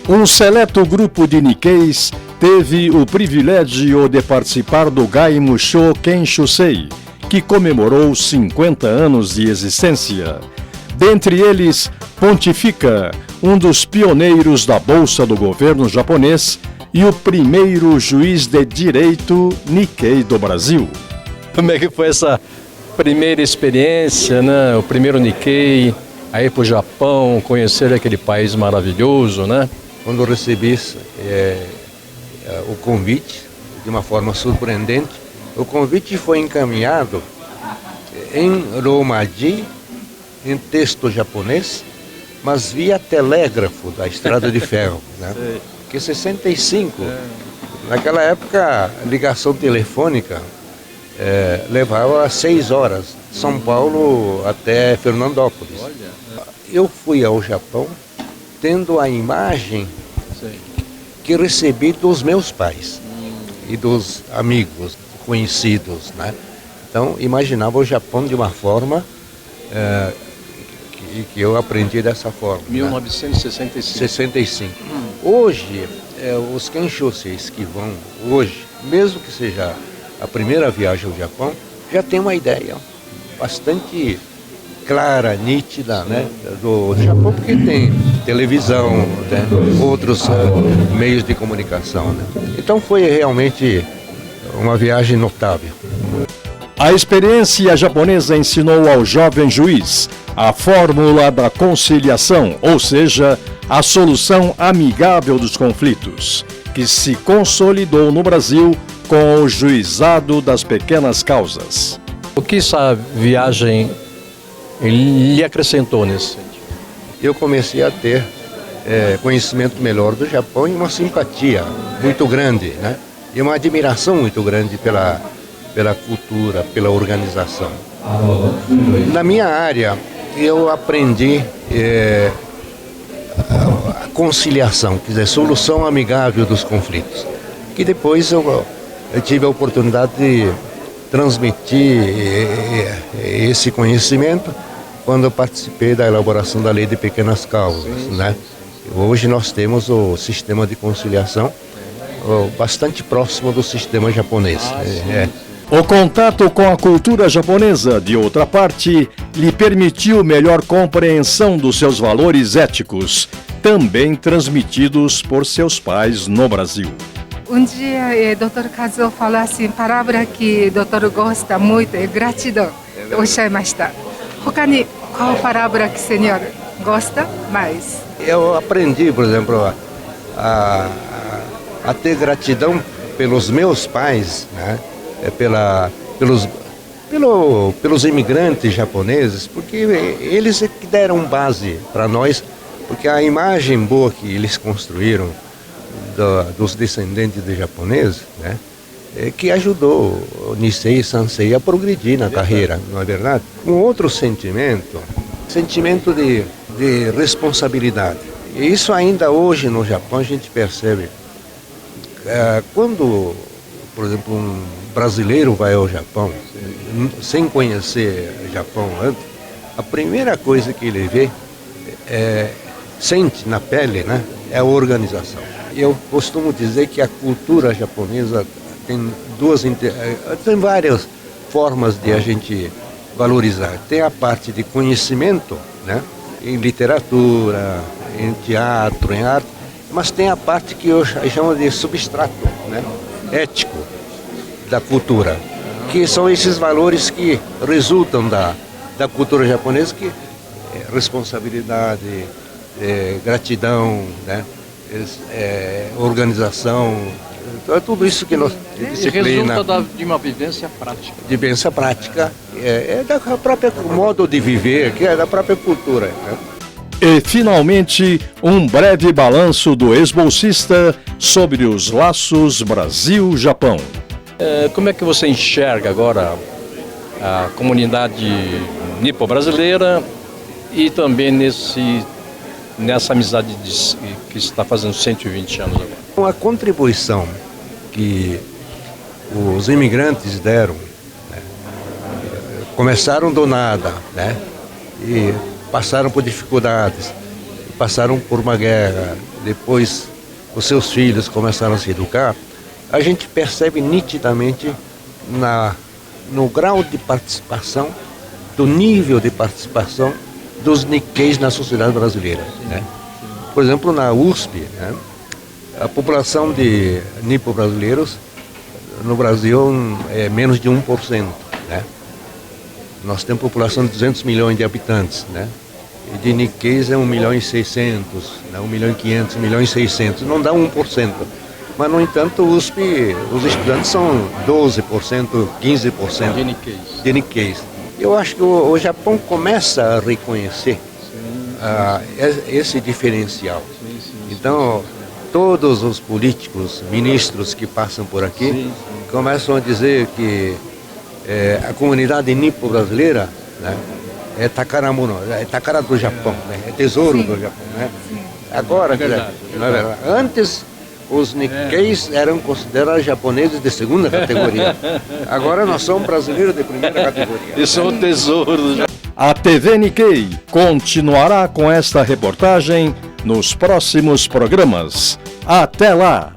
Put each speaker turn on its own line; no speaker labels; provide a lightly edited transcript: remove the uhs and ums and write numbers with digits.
Um seleto grupo de Nikkeis teve o privilégio de participar do Gai Musho Kenshusei, que comemorou 50 anos de existência. Dentre eles, Pontifica, um dos pioneiros da Bolsa do governo japonês e o primeiro juiz de direito Nikkei do Brasil. Como é que foi essa primeira experiência, né? O primeiro Nikkei, aí para o Japão, conhecer aquele país maravilhoso, né?
Quando eu recebi o convite, de uma forma surpreendente, o convite foi encaminhado em romaji, em texto japonês, mas via telégrafo da Estrada de Ferro, né? Porque 65, naquela época, a ligação telefônica levava 6 horas, São Paulo até Fernandópolis. Eu fui ao Japão tendo a imagem que recebi dos meus pais e dos amigos, conhecidos, né? Então, imaginava o Japão de uma forma que eu aprendi dessa forma.
1965.
Né? 65. Hoje, os Kenshoseis que vão hoje, mesmo que seja a primeira viagem ao Japão, já tem uma ideia bastante clara, nítida, né, do Japão, porque tem televisão, né, outros meios de comunicação. Né? Então foi realmente uma viagem notável.
A experiência japonesa ensinou ao jovem juiz a fórmula da conciliação, ou seja, a solução amigável dos conflitos, que se consolidou no Brasil com o juizado das pequenas causas. O que essa viagem lhe acrescentou nesse sentido?
Eu comecei a ter conhecimento melhor do Japão e uma simpatia muito grande, né? E uma admiração muito grande pela cultura, pela organização. Na minha área, eu aprendi a conciliação, quer dizer, solução amigável dos conflitos, que depois eu tive a oportunidade de transmitir esse conhecimento quando eu participei da elaboração da Lei de Pequenas Causas, né? Hoje nós temos o sistema de conciliação bastante próximo do sistema japonês.
O contato com a cultura japonesa, de outra parte, lhe permitiu melhor compreensão dos seus valores éticos, também transmitidos por seus pais no Brasil.
Um dia, Dr. Kazuo falou assim, palavra que o doutor gosta muito é gratidão. Qual palavra que o senhor gosta mais?
Eu aprendi, por exemplo, a ter gratidão pelos meus pais, né? Pelos imigrantes japoneses, porque eles é que deram base para nós, porque a imagem boa que eles construíram dos descendentes de japoneses, né, que ajudou o Nisei e Sansei a progredir na carreira, não é verdade? Um outro sentimento de responsabilidade. E isso ainda hoje no Japão a gente percebe. Quando, por exemplo, um brasileiro vai ao Japão, sem conhecer o Japão antes, a primeira coisa que ele vê, sente na pele, né, é a organização. Eu costumo dizer que a cultura japonesa tem várias formas de a gente valorizar. Tem a parte de conhecimento, né, em literatura, em teatro, em arte, mas tem a parte que eu chamo de substrato, né, ético da cultura, que são esses valores que resultam da cultura japonesa, que é responsabilidade, gratidão, né, organização, então é tudo isso que nós disciplina.
Resulta de uma vivência prática.
De vivência prática, da própria modo de viver, que é da própria cultura. Né?
E, finalmente, um breve balanço do ex-bolsista sobre os laços Brasil-Japão. Como é que você enxerga agora a comunidade nipo-brasileira e também nessa amizade que está fazendo 120 anos agora?
Uma contribuição que os imigrantes deram, né? Começaram do nada, né? E passaram por dificuldades, passaram por uma guerra, depois os seus filhos começaram a se educar, a gente percebe nitidamente no grau de participação, do nível de participação dos Nikkeis na sociedade brasileira, né? Por exemplo, na USP, né, a população de nipo-brasileiros no Brasil é menos de 1%, né? Nós temos população de 200 milhões de habitantes, né? E de Nikkeis é 1 milhão e 600, né? 1 milhão e 500, 1 milhão e 600, não dá 1%. Mas, no entanto, o USP, os estudantes são 12%, 15% de Nikkeis. Eu acho que o Japão começa a reconhecer esse diferencial. Então, todos os políticos, ministros que passam por aqui, começam a dizer que a comunidade nipo-brasileira, né, é takaramono, é takara do Japão, né, é tesouro do Japão. Né? Agora, não é verdade. Antes, os Nikkeis eram considerados japoneses de segunda categoria. Agora nós somos brasileiros de primeira categoria.
Isso é o tesouro do Japão. A TV Nikkei continuará com esta reportagem nos próximos programas. Até lá!